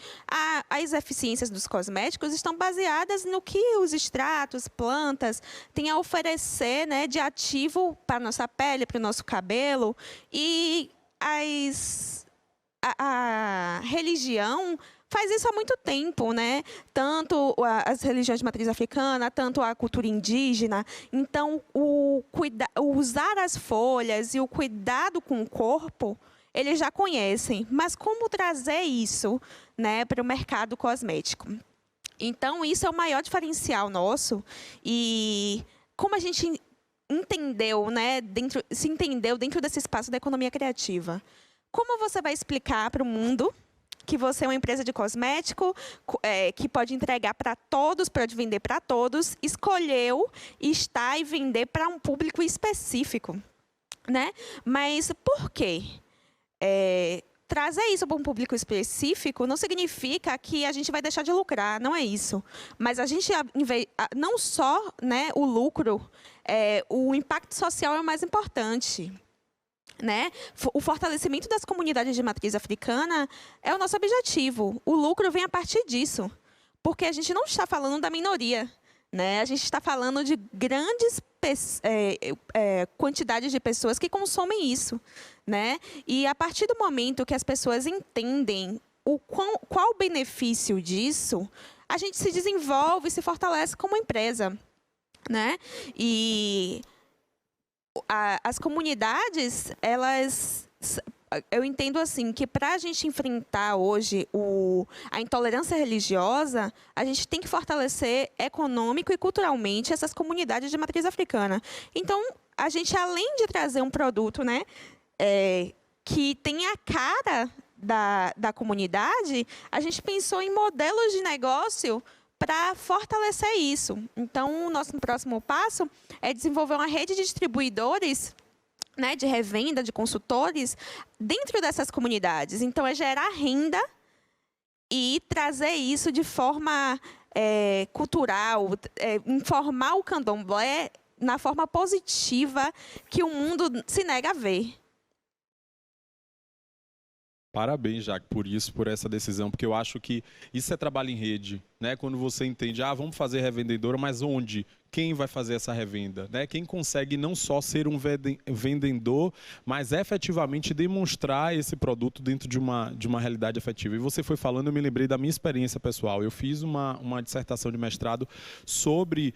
as eficiências dos cosméticos estão baseadas no que os extratos, plantas, têm a oferecer, né, de ativo para a nossa pele, para o nosso cabelo. E a religião faz isso há muito tempo, né? Tanto as religiões de matriz africana, tanto a cultura indígena. Então, usar as folhas e o cuidado com o corpo, eles já conhecem. Mas como trazer isso, né, para o mercado cosmético? Então, isso é o maior diferencial nosso. E como a gente entendeu, né, se entendeu dentro desse espaço da economia criativa? Como você vai explicar para o mundo que você é uma empresa de cosmético, que pode entregar para todos, pode vender para todos, escolheu estar e vender para um público específico, né? Mas por quê? Trazer isso para um público específico não significa que a gente vai deixar de lucrar, não é isso. Mas a gente, não só, né, o lucro, o impacto social é o mais importante, né? O fortalecimento das comunidades de matriz africana é o nosso objetivo. O lucro vem a partir disso, porque a gente não está falando da minoria, né? A gente está falando de grandes quantidades de pessoas que consomem isso, né? E a partir do momento que as pessoas entendem qual o benefício disso, a gente se desenvolve e se fortalece como empresa, né? E as comunidades, eu entendo assim que para a gente enfrentar hoje a intolerância religiosa, a gente tem que fortalecer econômico e culturalmente essas comunidades de matriz africana. Então, a gente, além de trazer um produto, né, que tem a cara da comunidade, a gente pensou em modelos de negócio para fortalecer isso. Então, o nosso próximo passo é desenvolver uma rede de distribuidores, né, de revenda, de consultores, dentro dessas comunidades. Então, é gerar renda e trazer isso de forma cultural, informar o candomblé na forma positiva que o mundo se nega a ver. Parabéns, Jaque, por essa decisão, porque eu acho que isso é trabalho em rede, né? Quando você entende, vamos fazer revendedora, mas onde? Quem vai fazer essa revenda, né? Quem consegue não só ser um vendedor, mas efetivamente demonstrar esse produto dentro de uma realidade efetiva. E você foi falando, eu me lembrei da minha experiência pessoal. Eu fiz uma dissertação de mestrado sobre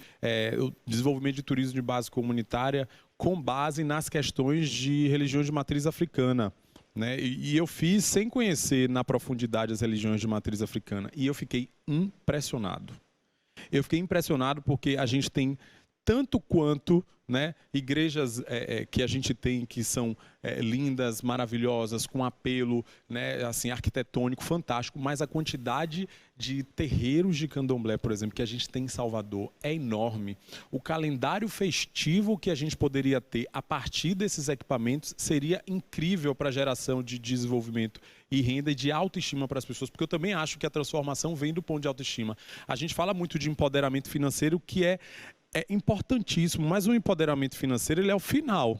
o desenvolvimento de turismo de base comunitária com base nas questões de religiões de matriz africana. Né? E eu fiz sem conhecer na profundidade as religiões de matriz africana. E eu fiquei impressionado. Eu fiquei impressionado porque a gente tem tanto quanto, né, igrejas que a gente tem que são lindas, maravilhosas, com apelo, né, assim, arquitetônico, fantástico, mas a quantidade de terreiros de candomblé, por exemplo, que a gente tem em Salvador é enorme. O calendário festivo que a gente poderia ter a partir desses equipamentos seria incrível para a geração de desenvolvimento e renda e de autoestima para as pessoas, porque eu também acho que a transformação vem do ponto de autoestima. A gente fala muito de empoderamento financeiro, que é importantíssimo, mas o empoderamento financeiro ele é o final.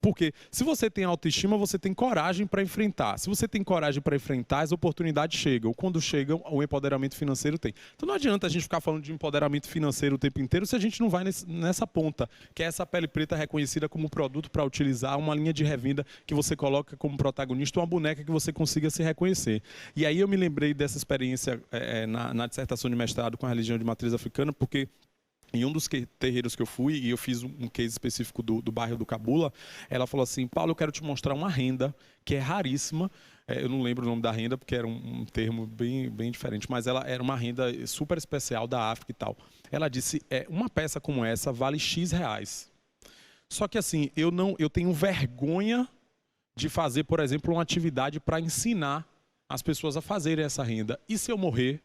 Porque se você tem autoestima, você tem coragem para enfrentar. Se você tem coragem para enfrentar, as oportunidades chegam. Quando chegam, o empoderamento financeiro tem. Então não adianta a gente ficar falando de empoderamento financeiro o tempo inteiro se a gente não vai nessa ponta, que é essa pele preta reconhecida como produto para utilizar, uma linha de revenda que você coloca como protagonista, uma boneca que você consiga se reconhecer. E aí eu me lembrei dessa experiência na dissertação de mestrado com a religião de matriz africana, porque em um dos terreiros que eu fui, e eu fiz um case específico do bairro do Cabula, ela falou assim: Paulo, eu quero te mostrar uma renda que é raríssima. Eu não lembro o nome da renda, porque era um termo bem diferente, mas ela era uma renda super especial da África e tal. Ela disse, uma peça como essa vale X reais. Só que assim, eu tenho vergonha de fazer, por exemplo, uma atividade para ensinar as pessoas a fazerem essa renda. E se eu morrer,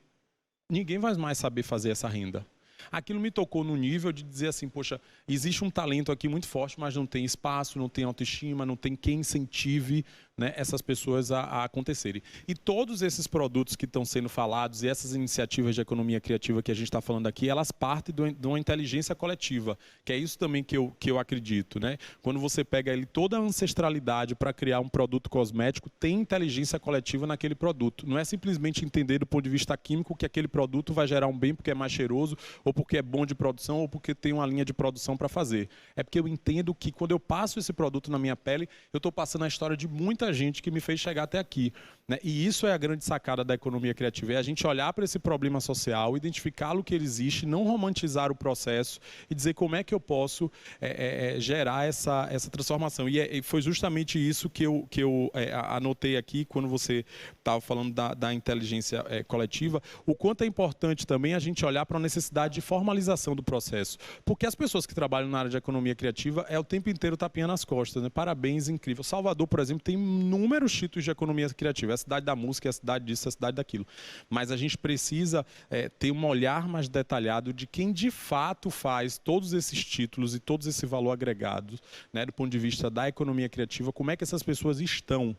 ninguém vai mais saber fazer essa renda. Aquilo me tocou no nível de dizer assim, poxa, existe um talento aqui muito forte, mas não tem espaço, não tem autoestima, não tem quem incentive, né, essas pessoas a acontecerem. E todos esses produtos que estão sendo falados e essas iniciativas de economia criativa que a gente está falando aqui, elas partem de uma inteligência coletiva, que é isso também que eu acredito, né? Quando você pega ali toda a ancestralidade para criar um produto cosmético, tem inteligência coletiva naquele produto. Não é simplesmente entender do ponto de vista químico que aquele produto vai gerar um bem porque é mais cheiroso, ou porque é bom de produção, ou porque tem uma linha de produção para fazer. É porque eu entendo que quando eu passo esse produto na minha pele, eu estou passando a história de muita gente que me fez chegar até aqui, né? E isso é a grande sacada da economia criativa, é a gente olhar para esse problema social, identificá-lo que ele existe, não romantizar o processo e dizer como é que eu posso gerar essa transformação. E foi justamente isso que eu anotei aqui quando você estava falando da inteligência coletiva, o quanto é importante também a gente olhar para a necessidade de formalização do processo. Porque as pessoas que trabalham na área de economia criativa o tempo inteiro tapinha nas costas, né? Parabéns, incrível. Salvador, por exemplo, tem inúmeros títulos de economia criativa. É a cidade da música, é a cidade disso, é a cidade daquilo. Mas a gente precisa ter um olhar mais detalhado de quem de fato faz todos esses títulos e todos esse valor agregado, né, do ponto de vista da economia criativa, como é que essas pessoas estão.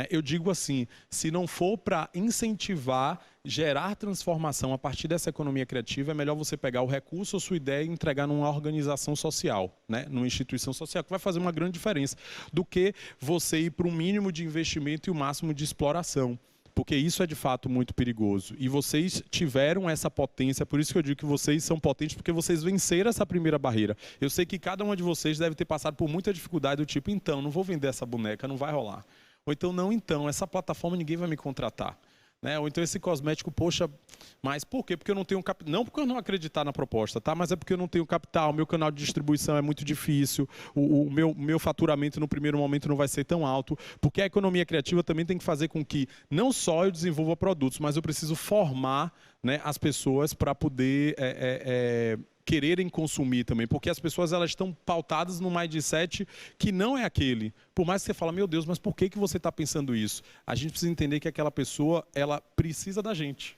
Eu digo assim, se não for para incentivar, gerar transformação a partir dessa economia criativa, é melhor você pegar o recurso ou sua ideia e entregar numa organização social, né, numa instituição social, que vai fazer uma grande diferença, do que você ir para um mínimo de investimento e o máximo de exploração. Porque isso é de fato muito perigoso. E vocês tiveram essa potência, por isso que eu digo que vocês são potentes, porque vocês venceram essa primeira barreira. Eu sei que cada uma de vocês deve ter passado por muita dificuldade, do tipo, então, não vou vender essa boneca, não vai rolar. Ou então, não, então, essa plataforma ninguém vai me contratar. Né? Ou então esse cosmético, poxa, mas por quê? Porque eu não tenho capital. Não porque eu não acreditar na proposta, tá? Mas é porque eu não tenho capital, meu canal de distribuição é muito difícil, o meu faturamento no primeiro momento não vai ser tão alto, porque a economia criativa também tem que fazer com que não só eu desenvolva produtos, mas eu preciso formar, né, as pessoas para poder quererem consumir também, porque as pessoas elas estão pautadas num mindset que não é aquele. Por mais que você fale, meu Deus, mas por que você está pensando isso? A gente precisa entender que aquela pessoa, ela precisa da gente,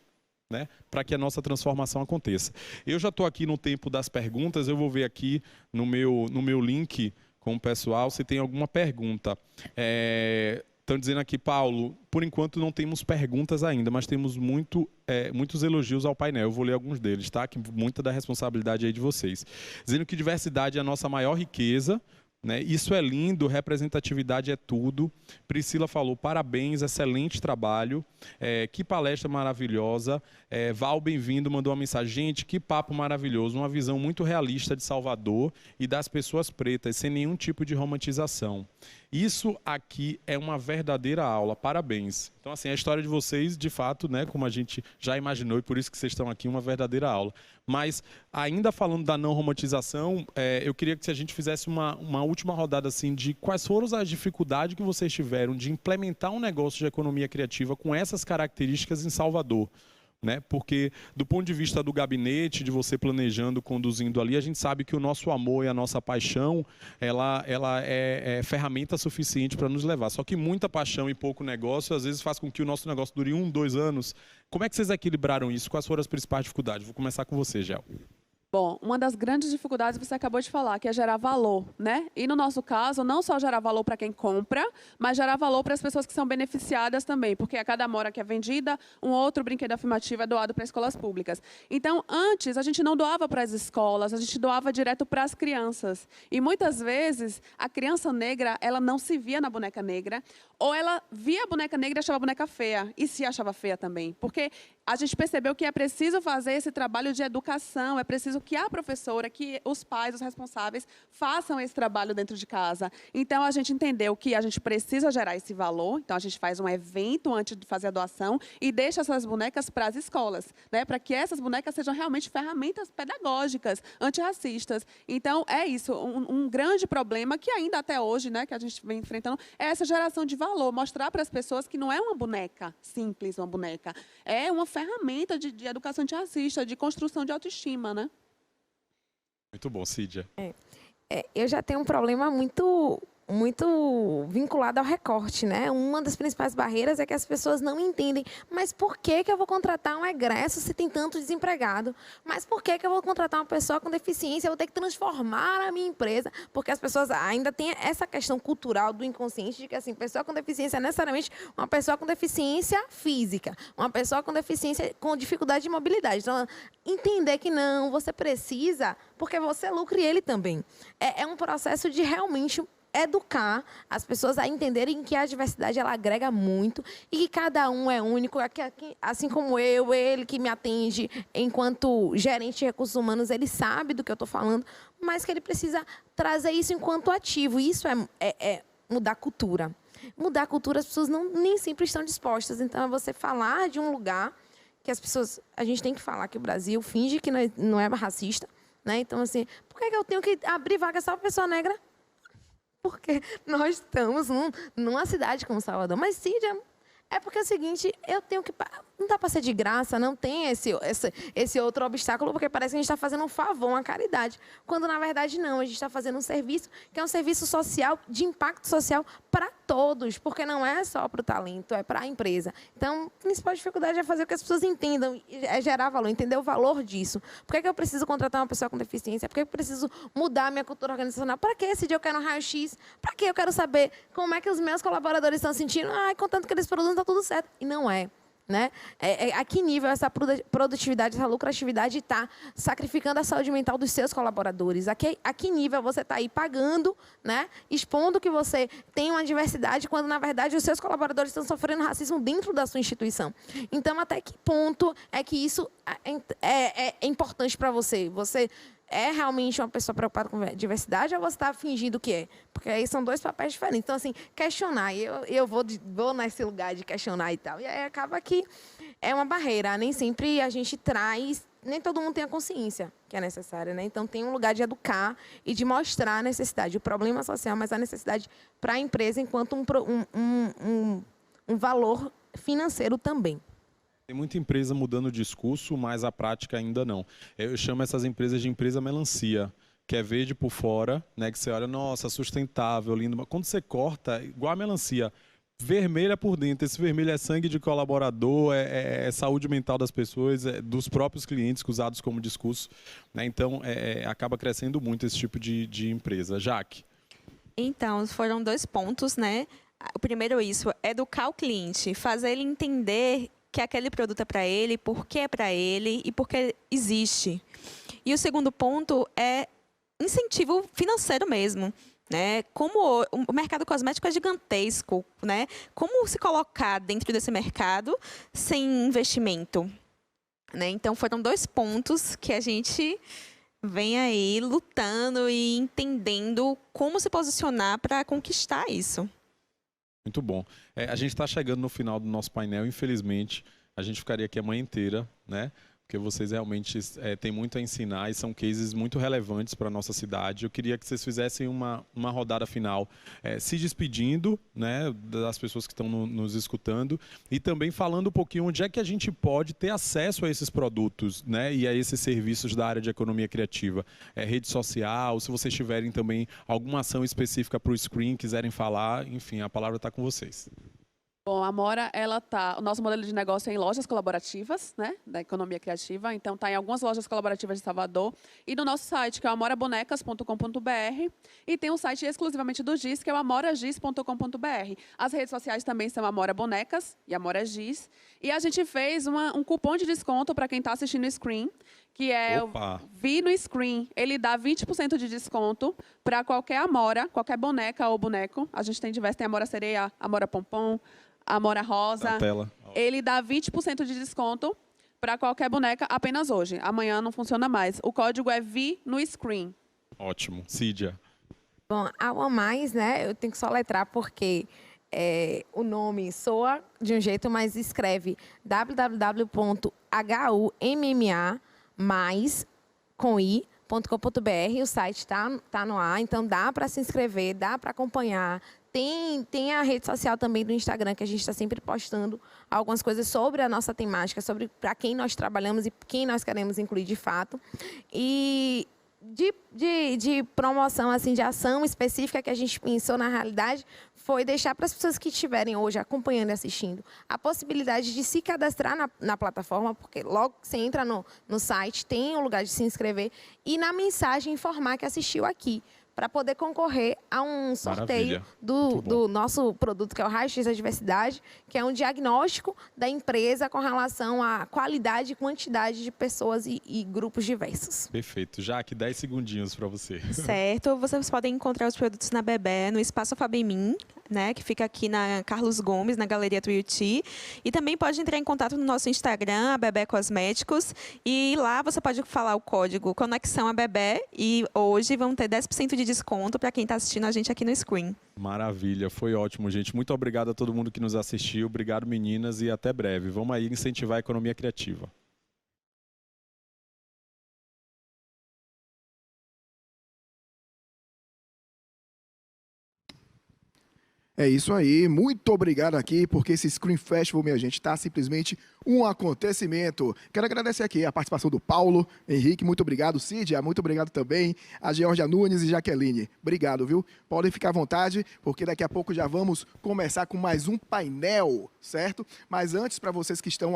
né, para que a nossa transformação aconteça. Eu já estou aqui no tempo das perguntas, eu vou ver aqui no meu link com o pessoal se tem alguma pergunta. Estão dizendo aqui, Paulo, por enquanto não temos perguntas ainda, mas temos muitos elogios ao painel. Eu vou ler alguns deles, tá? Que muita da responsabilidade aí de vocês. Dizendo que diversidade é a nossa maior riqueza, né? Isso é lindo, representatividade é tudo. Priscila falou, parabéns, excelente trabalho. Que palestra maravilhosa. Val, bem-vindo, mandou uma mensagem. Gente, que papo maravilhoso, uma visão muito realista de Salvador e das pessoas pretas, sem nenhum tipo de romantização. Isso aqui é uma verdadeira aula, parabéns. Então, assim, a história de vocês, de fato, né, como a gente já imaginou, e por isso que vocês estão aqui, uma verdadeira aula. Mas, ainda falando da não romantização, eu queria que a gente fizesse uma última rodada, assim, de quais foram as dificuldades que vocês tiveram de implementar um negócio de economia criativa com essas características em Salvador. né? Porque do ponto de vista do gabinete, de você planejando, conduzindo ali, a gente sabe que o nosso amor e a nossa paixão, ela é ferramenta suficiente para nos levar. Só que muita paixão e pouco negócio, às vezes faz com que o nosso negócio dure 1, 2 anos. Como é que vocês equilibraram isso? Quais foram as principais dificuldades? Vou começar com você, Gel. Bom, uma das grandes dificuldades você acabou de falar, que é gerar valor, né? E no nosso caso, não só gerar valor para quem compra, mas gerar valor para as pessoas que são beneficiadas também, porque a cada amora que é vendida, um outro brinquedo afirmativo é doado para escolas públicas. Então, antes, a gente não doava para as escolas, a gente doava direto para as crianças. E muitas vezes, a criança negra, ela não se via na boneca negra, ou ela via a boneca negra e achava a boneca feia, e se achava feia também. Porque a gente percebeu que é preciso fazer esse trabalho de educação, é preciso que a professora, que os pais, os responsáveis, façam esse trabalho dentro de casa. Então, a gente entendeu que a gente precisa gerar esse valor, então a gente faz um evento antes de fazer a doação e deixa essas bonecas para as escolas, né? Para que essas bonecas sejam realmente ferramentas pedagógicas, antirracistas. Então, é isso, um grande problema que ainda até hoje, né, que a gente vem enfrentando, é essa geração de valor, mostrar para as pessoas que não é uma boneca simples, uma boneca, é uma ferramenta de educação antirracista, de construção de autoestima, né? Muito bom, Cídia. Eu já tenho um problema muito vinculado ao recorte, né? Uma das principais barreiras é que as pessoas não entendem, mas por que eu vou contratar um egresso se tem tanto desempregado? Mas por que eu vou contratar uma pessoa com deficiência? Eu vou ter que transformar a minha empresa, porque as pessoas ainda têm essa questão cultural do inconsciente de que, assim, pessoa com deficiência é necessariamente uma pessoa com deficiência física, uma pessoa com deficiência, com dificuldade de mobilidade. Então, entender que não, você precisa, porque você lucra e ele também. É um processo de realmente educar as pessoas a entenderem que a diversidade ela agrega muito e que cada um é único, assim como ele que me atende enquanto gerente de recursos humanos, ele sabe do que eu estou falando, mas que ele precisa trazer isso enquanto ativo. E isso é mudar a cultura. Mudar a cultura, as pessoas nem sempre estão dispostas. Então, é você falar de um lugar que as pessoas... A gente tem que falar que o Brasil finge que não é racista, né? Então, assim, por que eu tenho que abrir vaga só para pessoa negra? Porque nós estamos numa cidade como Salvador. Mas, Cídia, é porque é o seguinte, eu tenho que... Não dá para ser de graça, não tem esse outro obstáculo, porque parece que a gente está fazendo um favor, uma caridade. Quando, na verdade, não. A gente está fazendo um serviço que é um serviço social, de impacto social para todos, porque não é só para o talento, é para a empresa. Então, a principal dificuldade é fazer com que as pessoas entendam, é gerar valor, entender o valor disso. Por que eu preciso contratar uma pessoa com deficiência? Por que eu preciso mudar a minha cultura organizacional? Para que esse dia eu quero um raio-x? Para que eu quero saber como é que os meus colaboradores estão sentindo? Contanto que eles produzem, está tudo certo. E não é. Né? A que nível essa produtividade, essa lucratividade está sacrificando a saúde mental dos seus colaboradores? A que nível você está aí pagando, né? Expondo que você tem uma diversidade, quando, na verdade, os seus colaboradores estão sofrendo racismo dentro da sua instituição? Então, até que ponto é que isso é importante para você? Você é realmente uma pessoa preocupada com diversidade ou você está fingindo que é? Porque aí são dois papéis diferentes. Então, assim, questionar. Eu vou nesse lugar de questionar e tal. E aí acaba que é uma barreira. Nem sempre a gente traz... Nem todo mundo tem a consciência que é necessária, né? Então, tem um lugar de educar e de mostrar a necessidade. O problema social, mas a necessidade para a empresa enquanto um valor financeiro também. Tem muita empresa mudando o discurso, mas a prática ainda não. Eu chamo essas empresas de empresa melancia, que é verde por fora, né? Que você olha, nossa, sustentável, lindo. Mas quando você corta, igual a melancia, vermelha por dentro. Esse vermelho é sangue de colaborador, é saúde mental das pessoas, dos próprios clientes usados como discurso, né? Então, acaba crescendo muito esse tipo de empresa. Jaque? Então, foram 2 pontos, né? O primeiro educar o cliente, fazer ele entender que aquele produto é para ele, por que é para ele e por que existe. E o segundo ponto é incentivo financeiro mesmo, né? Como o mercado cosmético é gigantesco, né? Como se colocar dentro desse mercado sem investimento, né? Então, foram 2 pontos que a gente vem aí lutando e entendendo como se posicionar para conquistar isso. Muito bom. A gente está chegando no final do nosso painel, infelizmente. A gente ficaria aqui a manhã inteira, né? porque vocês realmente têm muito a ensinar e são cases muito relevantes para a nossa cidade. Eu queria que vocês fizessem uma rodada final, se despedindo, né, das pessoas que estão nos escutando e também falando um pouquinho onde é que a gente pode ter acesso a esses produtos, né, e a esses serviços da área de economia criativa. Rede social, se vocês tiverem também alguma ação específica para o Screen, quiserem falar, enfim, a palavra está com vocês. Bom, a Amora, o nosso modelo de negócio é em lojas colaborativas, né, da economia criativa. Então, está em algumas lojas colaborativas de Salvador. E no nosso site, que é o amorabonecas.com.br. E tem um site exclusivamente do GIS, que é o amoragis.com.br. As redes sociais também são Amora Bonecas e Amora Giz. E a gente fez um cupom de desconto para quem está assistindo o Screen, que é Opa. o Vi no Screen. Ele dá 20% de desconto para qualquer Amora, qualquer boneca ou boneco. A gente tem diversos, tem Amora Sereia, Amora Pompom, Amora Rosa. Na tela. Ele dá 20% de desconto para qualquer boneca apenas hoje. Amanhã não funciona mais. O código é Vi no Screen. Ótimo. Cídia. Bom, a mais, né? Eu tenho que soletrar porque o nome soa de um jeito, mas escreve www.humma.com.br. O site está no ar, então dá para se inscrever, dá para acompanhar. Tem a rede social também do Instagram, que a gente está sempre postando algumas coisas sobre a nossa temática, sobre para quem nós trabalhamos e quem nós queremos incluir de fato. E de promoção, assim, de ação específica que a gente pensou na realidade, foi deixar para as pessoas que estiverem hoje acompanhando e assistindo a possibilidade de se cadastrar na plataforma, porque logo que você entra no site, tem um lugar de se inscrever, e na mensagem informar que assistiu aqui, para poder concorrer a um sorteio do nosso produto, que é o Raio-X da Diversidade, que é um diagnóstico da empresa com relação à qualidade e quantidade de pessoas e grupos diversos. Perfeito. Jaque, 10 segundinhos para você. Certo. Vocês podem encontrar os produtos na Bebé, no Espaço Fabemim, né, que fica aqui na Carlos Gomes, na Galeria Tuiuti. E também pode entrar em contato no nosso Instagram, a Bebé Cosméticos. E lá você pode falar o código Conexão a Bebé. E hoje vão ter 10% de desconto para quem está assistindo a gente aqui no Screen. Maravilha, foi ótimo, gente. Muito obrigado a todo mundo que nos assistiu. Obrigado, meninas, e até breve. Vamos aí incentivar a economia criativa. É isso aí, muito obrigado aqui, porque esse Screen Festival, minha gente, está simplesmente um acontecimento. Quero agradecer aqui a participação do Paulo, Henrique, muito obrigado, Cídia, muito obrigado também, a Georgia Nunes e Jaqueline. Obrigado, viu? Podem ficar à vontade, porque daqui a pouco já vamos começar com mais um painel, certo? Mas antes, para vocês que estão...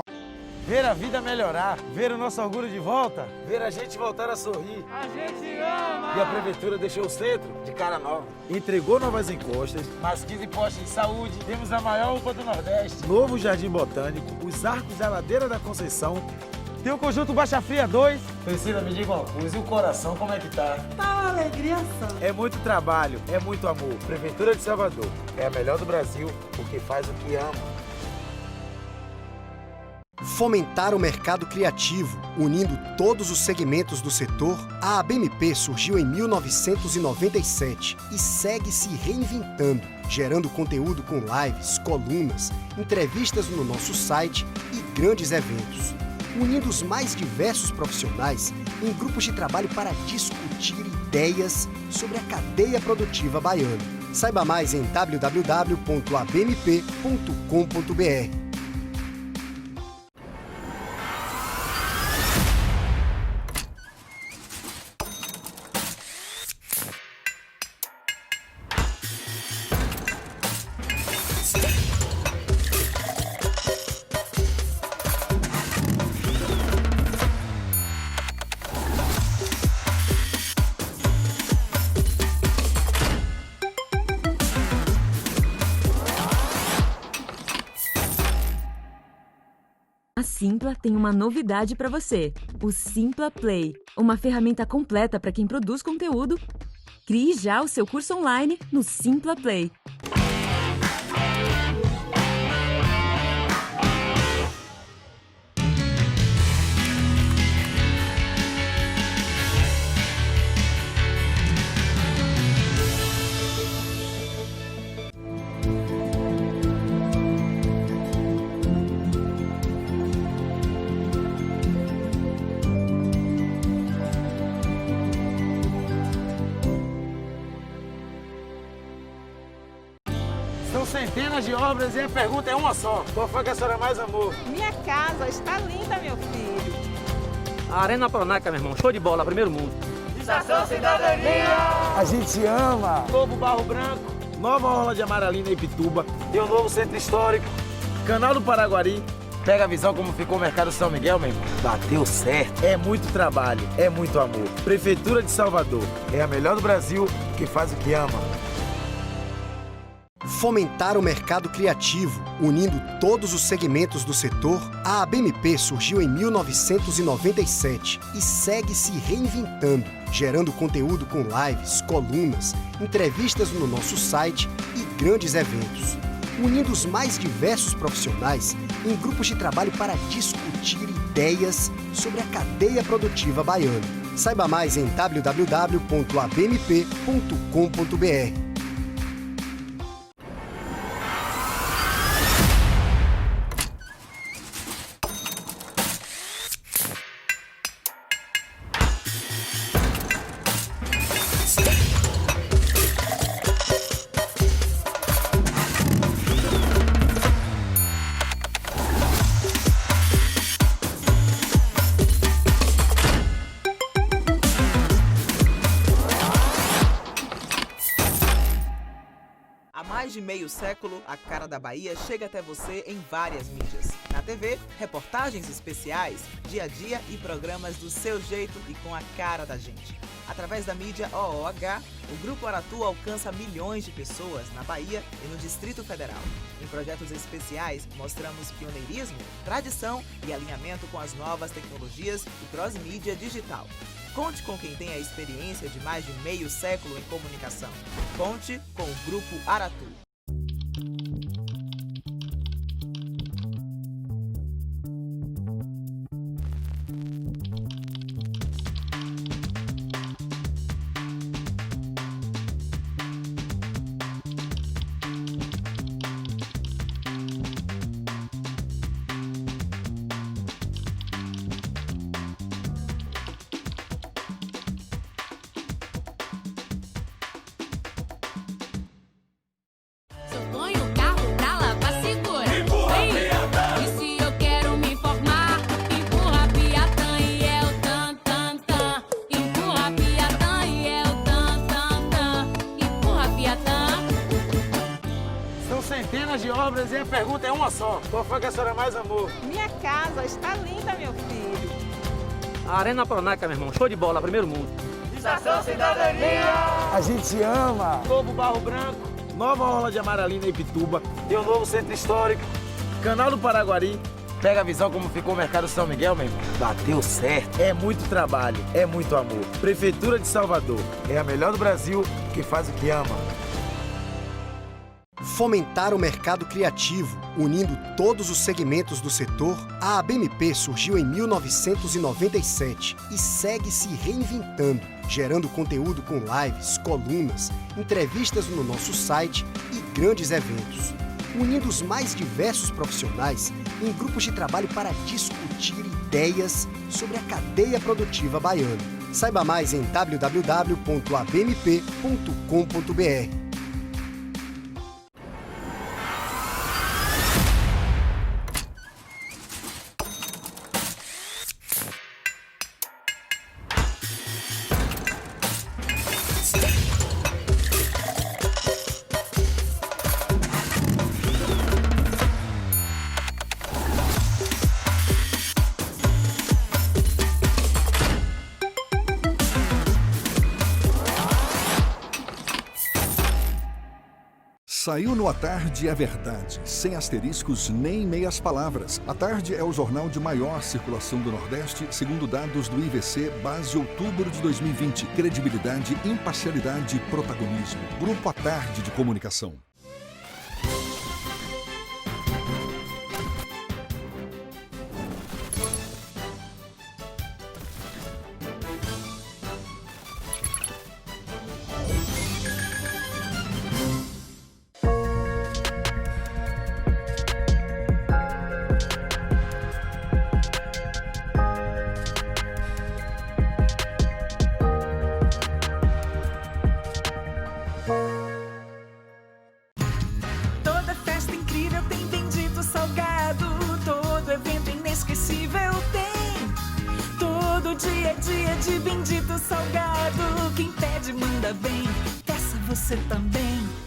Ver a vida melhorar, ver o nosso orgulho de volta, ver a gente voltar a sorrir. A gente ama! E a Prefeitura deixou o centro de cara nova. Entregou novas encostas, mais 15 postos de saúde, temos a maior UPA do Nordeste, novo Jardim Botânico, os arcos da Ladeira da Conceição, tem o Conjunto Baixa Fria 2. Priscila, me diga uma coisa, e o coração como é que tá? Tá uma alegria só. É muito trabalho, é muito amor. Prefeitura de Salvador é a melhor do Brasil porque faz o que ama. Fomentar o mercado criativo, unindo todos os segmentos do setor, a ABMP surgiu em 1997 e segue se reinventando, gerando conteúdo com lives, colunas, entrevistas no nosso site e grandes eventos, unindo os mais diversos profissionais em grupos de trabalho para discutir ideias sobre a cadeia produtiva baiana. Saiba mais em www.abmp.com.br. A Simpla tem uma novidade para você, o Simpla Play, uma ferramenta completa para quem produz conteúdo. Crie já o seu curso online no Simpla Play. centenas de obras e a pergunta é uma só. Qual foi que a senhora mais amou? Minha casa está linda, meu filho. A Arena Pronaca, meu irmão, show de bola, primeiro mundo. Estação Cidadania! A gente ama! Novo Barro Branco, nova orla de Amaralina e Pituba, e o novo centro histórico, Canal do Paraguari. Pega a visão como ficou o Mercado São Miguel, meu irmão. Bateu certo. É muito trabalho, é muito amor. Prefeitura de Salvador é a melhor do Brasil que faz o que ama. Fomentar o mercado criativo, unindo todos os segmentos do setor, a ABMP surgiu em 1997 e segue se reinventando, gerando conteúdo com lives, colunas, entrevistas no nosso site e grandes eventos, unindo os mais diversos profissionais em grupos de trabalho para discutir ideias sobre a cadeia produtiva baiana. Saiba mais em www.abmp.com.br. Há mais de meio século, a Cara da Bahia chega até você em várias mídias. Na TV, reportagens especiais, dia a dia e programas do seu jeito e com a cara da gente. Através da mídia OOH, o Grupo Aratu alcança milhões de pessoas na Bahia e no Distrito Federal. Em projetos especiais, mostramos pioneirismo, tradição e alinhamento com as novas tecnologias e cross-mídia digital. Conte com quem tem a experiência de mais de meio século em comunicação. Conte com o Grupo Aratu. Centenas de obras e a pergunta é uma só. Qual foi que a senhora mais amou? Minha casa está linda, meu filho. A Arena Pronaca, meu irmão, show de bola, primeiro mundo. Estação Cidadania! A gente ama! Novo Barro Branco, nova orla de Amaralina e Pituba, e o novo centro histórico, Canal do Paraguari. Pega a visão como ficou o Mercado São Miguel, meu irmão. Bateu certo. É muito trabalho, é muito amor. Prefeitura de Salvador é a melhor do Brasil que faz o que ama. Fomentar o mercado criativo, unindo todos os segmentos do setor, a ABMP surgiu em 1997 e segue se reinventando, gerando conteúdo com lives, colunas, entrevistas no nosso site e grandes eventos, unindo os mais diversos profissionais em grupos de trabalho para discutir ideias sobre a cadeia produtiva baiana. Saiba mais em www.abmp.com.br. Saiu no A Tarde é Verdade, sem asteriscos nem meias palavras. A Tarde é o jornal de maior circulação do Nordeste, segundo dados do IVC, base outubro de 2020. Credibilidade, imparcialidade e protagonismo. Grupo A Tarde de Comunicação. de bendito salgado. Quem pede manda bem, peça você também.